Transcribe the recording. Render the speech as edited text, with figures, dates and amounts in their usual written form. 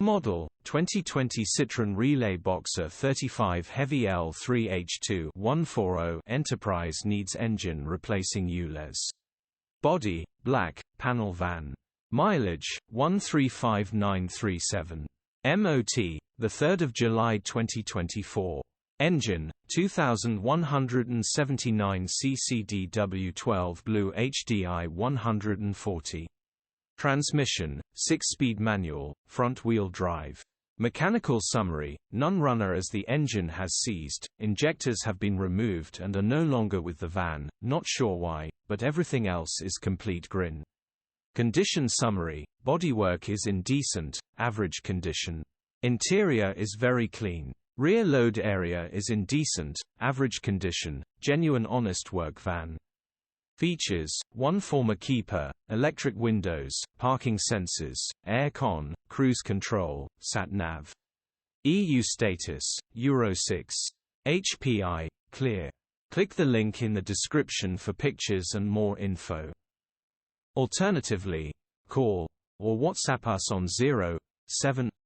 Model 2020 Citroen Relay Boxer 35 Heavy L3H2 140 Enterprise needs engine replacing ULEZ. Body black, panel van. Mileage 135937. MOT the 3rd of July 2024. Engine 2179 cc DW12 BlueHDi 140. Transmission 6-speed manual, front-wheel drive. Mechanical summary: none runner as the engine has ceased, injectors have been removed and are no longer with the van, not sure why, but everything else is complete grin. Condition summary: bodywork is in decent, average condition. Interior is very clean. Rear load area is in decent, average condition, genuine honest work van. Features: 1 former keeper, electric windows, parking sensors, air con, cruise control, sat-nav. EU status, Euro 6. HPI, clear. Click the link in the description for pictures and more info. Alternatively, call or WhatsApp us on 0